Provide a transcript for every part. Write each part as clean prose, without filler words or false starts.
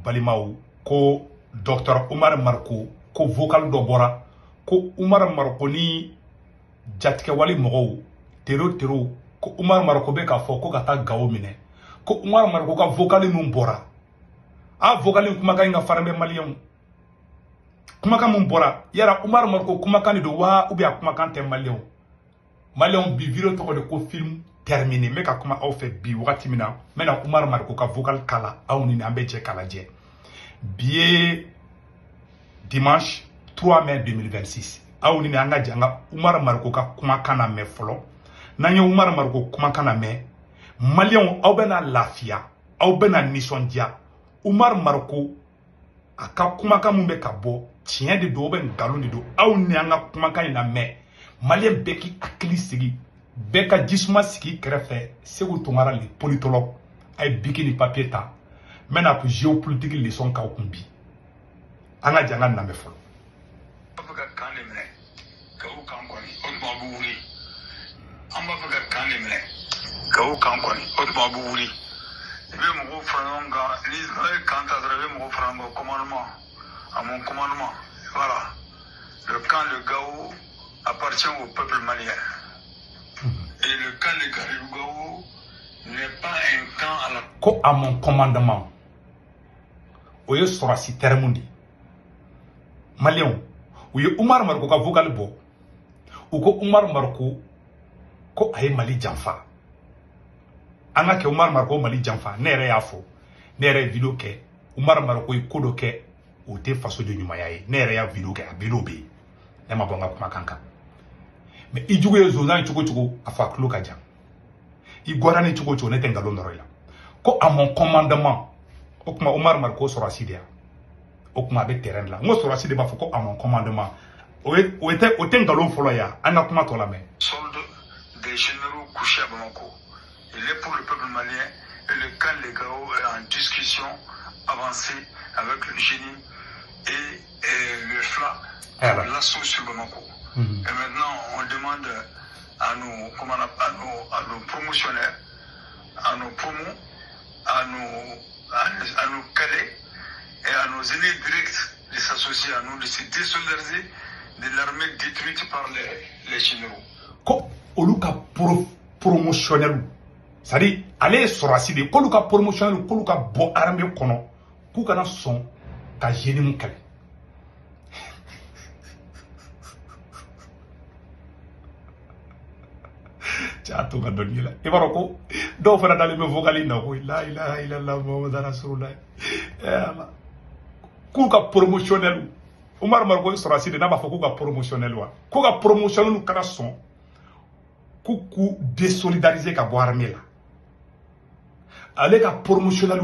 balimaw ko Dr Umar Marko ko vocal dɔ bɔra ko Umar Marko ni jatigɛ wali mɔgɔw tero ko Umar Marko bɛ k'a fɔ ko ka taa Gawo minɛ ko Umar Marko ka vocal min bɔra vocal kumakan in ka farin bɛ maliyɛnw kumakan min bɔra yara Umar Marko kumakan de don wa ou bien kumakan tɛ maliyɛnw bi video tɔgɔ de ko film terminé mais ka kuma aw fɛ bi wagati min na n bɛna Umar Marko ka vocal kala aw ni an bɛ jɛ k'a lajɛ bi ye dimanche 3 mai 2026 aw ni an ka jɛ an ka Umar Marko ka kumakan na mɛn fɔlɔ n'an ye Umar Marko kumakan na mɛn maliyɛnw aw bɛna lafiya aw bɛna nisɔndiya Umar Marko a ka kumakan mun bɛ ka bɔ tiɲɛ de don ou bien nkalon de don aw ni an ka kumakan in lamɛn maliyɛn bɛɛ k'i hakili sigi bɛɛ ka jisuma sigi kɛrɛfɛ Segu Tunkara le politologue a ye biki ni papier ta n bɛna géopolitique leçon k'aw kun bi an ka jɛ an ka lamɛn fɔlɔ. An b'a fɛ ka kan de minɛ Gawo kan kɔni o tuma a bɛ wuli an b'a fɛ ka kan de minɛ Gawo kan kɔni o tuma a bɛ wuli i bɛ mɔgɔw fara ɲɔgɔn kan ni ye kan ta dɔrɔn i bɛ mɔgɔw fara ɲɔgɔn kan commandement à mon commandement voilà le camp de Gao appartient au peuple malien et le camp de Gao n'est pas un camp à la ko à mon commandement o ye sɔrɔsi terme de maliyɛnw u ye Umar Marko ka vocal bɔ u ko Umar Marko ko a ye Mali janfa an ka kɛ Umar Marko Mali janfa ne yɛrɛ y'a fɔ ne yɛrɛ ye video kɛ Umar Marko ye ko dɔ kɛ o tɛ faso de ɲumanya ye ne yɛrɛ y'a video kɛ a video bɛ yen ne ma bɔ n ka kumakan kan mais i jugu ye zonzan cogo cogo a fɔ a tulo ka jan i gwara ni cogo cogo ne tɛ nkalon nɔrɔ i la ko à mon commandement o kuma Umar Marko sɔrɔsi de ya o kuma a bɛ terrain de la n ko sɔrɔsi de b'a fɔ ko à mon commandement o tɛ nkalon fɔlɔ ye an ka kuma tɔ lamɛn. Solde des généraux couchés à Bamako. Il est pour le peuple malien et le camp de Gao est en discussion avancée avec le génie et le FLA pour l'assaut sur Bamako. Et maintenant, on demande à nos promotionnaires, à nos promos, à nos cadets et à nos aînés directs de s'associer à nous, de se désolidariser de l'armée détruite par les généraux. Ko olu ka promotionnel c'est-à-dire ale sɔrɔsi de k'olu ka promotionnel k'olu ka bɔ armée kɔnɔ k'u kana sɔn ka génie mun kɛlɛ cɛ to ka dɔnni la i b'a dɔn ko dɔw fana dalen bɛ vocal na ko la ilaha illallah muhammadu rasulullah k'u ka promotionnel Umar Marko sɔrɔsi de n'a b'a fɔ k'u ka promotionnel wa k'u ka promotionnel kana sɔn k'u désolidariser ka bɔ armée la ale ka promotionnel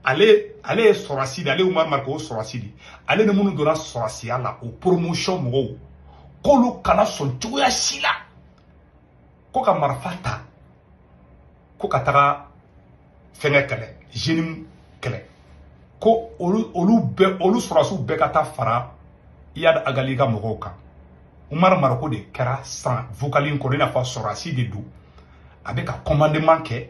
ale ye sɔrɔsi de ale Umar Marko sɔrɔsi de ale ni minnu donna sɔrɔsiya la o promotion mɔgɔw k'olu kana sɔn cogoya si la ko ka marifa ta ko ka taga fɛngɛ kɛlɛ génie kɛlɛ ko olu sɔrɔsiw bɛɛ ka taa fara Iyad Agali ka mɔgɔw kan Umar Marko de kɛra san vocal in kɔnɔ i n'a fɔ sɔrɔsi de don a bɛ ka commandement kɛ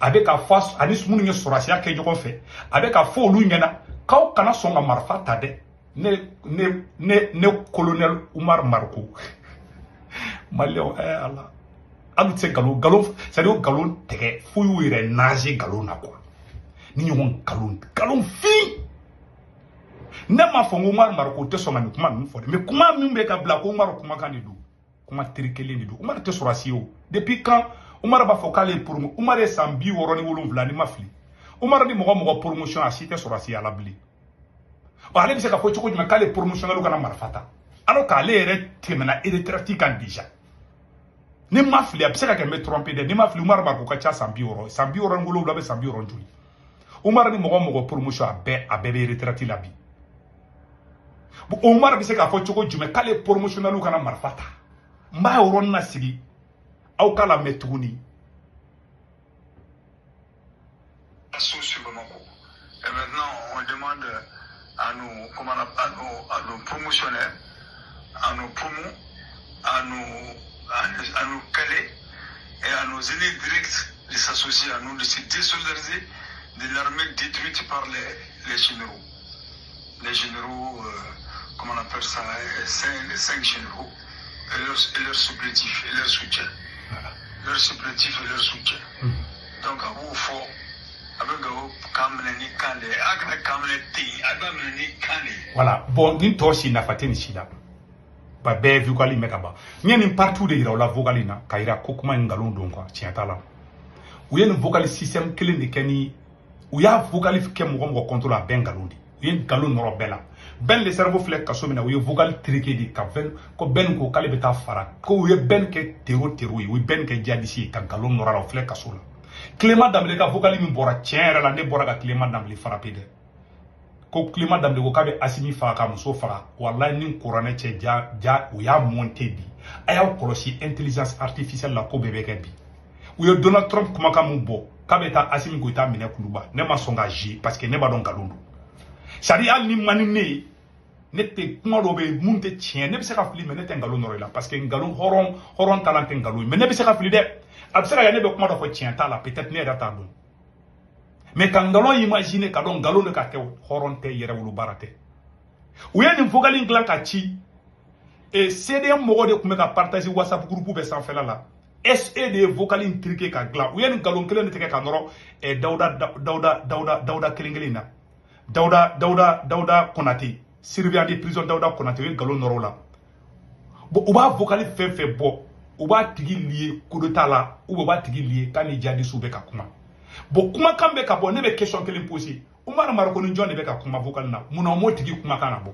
a bɛ ka fɔ ani minnu ye sɔrɔsiya kɛ ɲɔgɔn fɛ a bɛ ka fɔ olu ɲɛna k'aw kana sɔn ka marifa ta dɛ ne colonel Umar Marko maliyɛnw ala alu tɛ nkalon c'est-à-dire nkalon tigɛ fo y'u yɛrɛ naze nkalon na quoi ni ɲɔgɔn nkalon fin ne m'a fɔ ko Umar Marko tɛ sɔn ka nin kuma ninnu fɔ dɛ mais kuma min bɛ ka bila ko Umar kumakan de don kuma teri kelen de don Umar tɛ sɔrɔsi ye o depuis quand Umar b'a fɔ k'ale ye promo Umar ye san 67 ni ma fili Umar ni mɔgɔ promotion a si tɛ sɔrɔsiya la bilen ale bɛ se ka fɔ cogo jumɛn k'ale promotionnel kana marifa ta alors qu'ale yɛrɛ tɛmɛna retraite kan déjà ni ma fili a bɛ se ka kɛ n bɛ tromper dɛ ni ma fili Umar Marko ka ca san 60 san 67 bɛ san 60 joli Umar ni mɔgɔ promotion a bɛɛ bɛ retraite la bi Umar bɛ se k'a fɔ cogo jumɛn k'ale promotionnel kana marifa ta n b'a yɔrɔnin na sigi aw k'a lamɛn tuguni. Assaut sur Bamako. Et maintenant, on demande à nos promotionnaires, à nos promos, à nos cadets et à nos aînés directs de s'associer à nous, de se désolidariser de l'armée détruite par les généraux. Les généraux, comment on appelle ça, les 5 généraux, et leurs supplétifs et leurs soutiens. Voilà. Leurs supplétifs et leurs soutiens. Donc, à vous, il faut. Voilà, bon, ni tosi na fateni sida. Ba be vogali mekaba. Ni ni partout de ira la vogali na kaira kokuma ngalon don quoi, tientala. Ou yen vogali système kele ne keni ou ya vogali ke mo ngo contrôle a ben galondi. Yen galon noro bela. Ben le cerveau flek ka somina ou vogali triqué di ka ven ko ben ko kale beta fara. Ko ou ben ke tero ou ben ke jadisi ka galon noro la flek ka sola. Clément Damle ka vogali min bora tiens la ne bora ka Clément Damle frappé de ko Clément Damle ko kabe asimi fa ka muso fara wallahi nin corona che ja o ya monté bi aya kolosi intelligence artificielle la ko bebe ke bi o yo Donald Trump kuma ka mun bo kabe ta asimi ko ta mine kuluba ne ma songa ji parce que ne ba don galondo sari al ni manine ne te kuma do be mun te tien ne be se ka fili mais ne te ngalondo la parce que ngalon horon talent ngalo mais ne be se ka fili de absera ya ne be kuma do fo tienta la peut-être ne data don mais quand galon imaginer ka don galon de ka te horonte yere wulu barate ou ya ni vogali nglan ka ci et CDM mo de kuma ka partager WhatsApp groupe be sans fela la SE de vogali intriqué ka gla ou ya ni galon kelen te ka noro e Dauda kelengelina Dauda Konate surveillant de prison Dauda Konate we galon noro la bo ou ba vogali fait bo ou ba tigi lié coup de tala ou ba tigi lié kan ni jadi soube ka kuma bo kuma kambe ka bo ne be question kelen poser Umar Marko ni jonne be ka kuma vocal na muna mo tigi kuma kana bo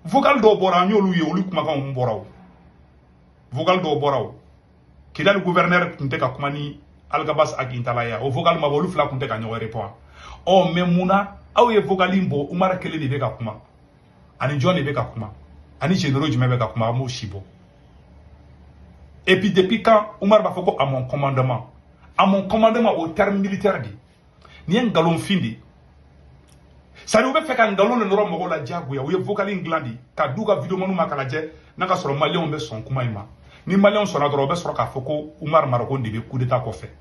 vocal do bora nyolu ye olu kuma kan boraw vocal do boraw kidal gouverneur kunte ka kuma ni Algabas ak Intalaya o vocal ma bolu fla kunte ka nyo répond o memuna aw ye vocal imbo Umar kele ni be ka kuma ani jonne be ka kuma ani généraux du be ka kuma mo shibo. Et puis depuis quand Omar Bafoko à mon commandement au terme militaire dit ni un galon findi ça nous fait qu'un galon le noro mo la diago ya ou vocal inglandi ka duga vidéo manu makala je naka soro malien be son kuma ima ni malien son adoro be soro ka foko Omar Maroko de coup d'état ko fait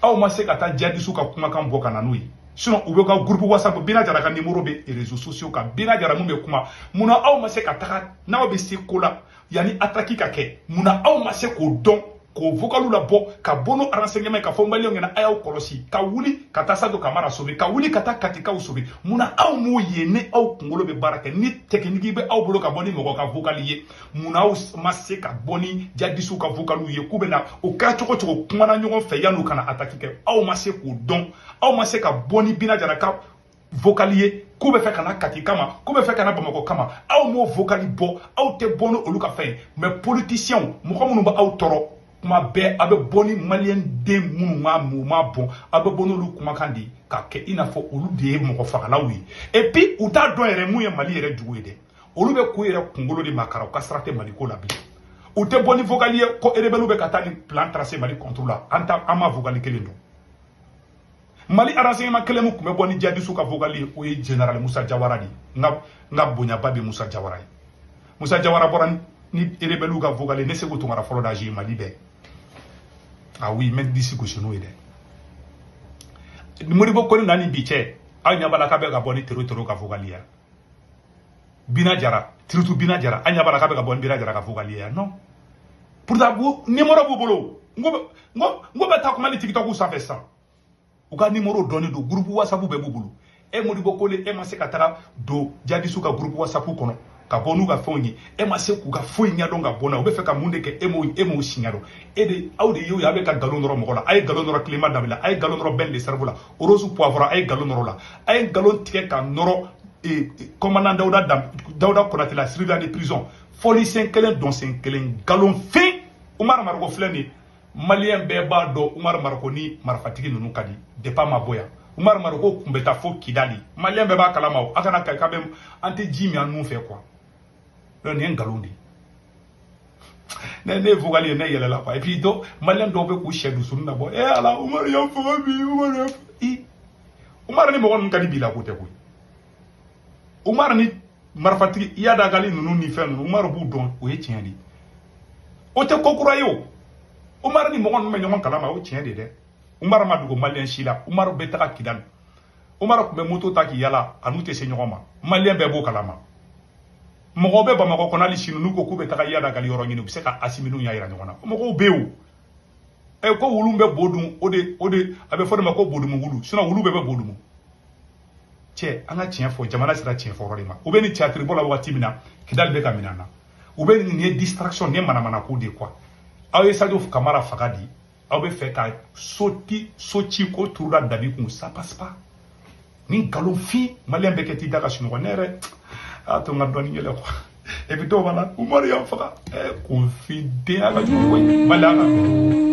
aw ma se ka ta jadi suka kuma kan boka na nui sinon ou be ka groupe WhatsApp bina jara ka numéro be et réseaux sociaux ka bina jara mu be kuma muna aw ma se ka ta na be se kola yani attaque ka ke muna aw ma se ko don ko vocalu la bo ka bono renseignement ka fo malien ngena ayaw kolosi ka wuli ka ta sado kamara sobe ka wuli ka ta katika usobe muna aw mo yene aw kungolo be baraka ni technique be aw bolo ka boni mo ka vocalier muna aw ma se ka boni jadisu ka vocalu ye kubena o ka choko kuma na nyongo fe yanu kana attaque ke aw ma se ko don aw ma se ka boni bina jara ka vocalier kube fe kana katika ma kube fe kana bamako kama aw mo vocali bo aw te bono olu ka fe mais politicien mo ko munu ba aw toro kuma be abe boni malien de munu ma bon abe bono lu kuma kandi ka ke ina fo olu de mo ko fakala wi et puis uta do ere mu ye mali ere juwe de olu be ko ere kungolo de makara ka strate mali ko la bi ute boni vocalier ko ere belu be katani plan tracé mali contrôle anta ama vocali kelendo Mali renseignement kelemu kume boni jadi suka vogali o ye général Moussa Diawara di nga bonya babe Moussa Diawara Moussa Diawara boran ni rebelu ga vogali ne se ko tongara folo da ji Mali be ah oui même d'ici ko cheno ide muri bo ko nani biche anya bala ka be ga boni tero ga vogali ya bina jara tritu bina jara anya bala ka be ga boni bina jara ga vogali ya non pour da bu numéro bu bolo ngo be ta ko mali TikTok ou ça fait ça ou ka numéro donné do groupe WhatsApp be bubulu e modi bokole e ma se ka tara do jadi suka groupe WhatsApp kono ka bonu ga fonyi e ma se ku ga fonyi nya donga bona o be fe ka munde ke e mo signaro e de awde yo ya be ka galon ro mo la ay galon ro Clément Damle ay galon ro ben de cerveau la orosu poivre ay galon ro la ay galon tike ka noro e commandant Dauda Konate la surveillant de prison folie 5 kelen don 5 kelen galon fin Omar Marko fleni malien beba do Omar Marko ni marfatigi nunu kadi de pas ma boya Omar Marko kumbeta fo kidali malien beba kalama o akana ka be ante jimi anu fe quoi le ni ngalondi ne vogali ne yele la quoi et puis do malien do be ku shedu sunna bo e ala Omar ya fo bi Omar ni mo won kadi bi la kote ko Omar ni marfatigi ya da gali nunu ni fe nunu Omar bu don o ye tiandi o te kokura yo Omar ni mo won me nyoma kalama o tiandi de Umar ma dugu malien si la Umar bɛ taga Kidal Umar tun bɛ moto ta k'i yala a n'u tɛ se ɲɔgɔn ma malien bɛɛ b'o kalama mɔgɔw bɛ Bamakɔ kɔnɔ hali sini n'u ko k'u bɛ taga yala gali yɔrɔ ɲini u bɛ se ka asimilu ɲɛ yira ɲɔgɔn na mɔgɔw bɛ yen o ko wulu bɛ bo dun o de a bɛ fɔ de ma ko bodumu wulu sinon wulu bɛɛ bɛ bodumu cɛ an ka tiɲɛ fɔ jamana sera tiɲɛ fɔ yɔrɔ de ma u bɛ ni théâtre bɔ la waati min na Kidal bɛ ka minɛ na u bɛ nin ye distraction nin ye manamana ko de quoi aw ye Sadio Kamara faga di aw bɛ fɛ ka so ci ko turula Dabi kun ça passe pas ni nkalonfin malien bɛ kɛ t'i da ka sunɔgɔ ne yɛrɛ a to n ka dɔɔni yɛlɛ quoi et puis dɔw b'a la Umaru y'an faga confident a ka jugu koyi malien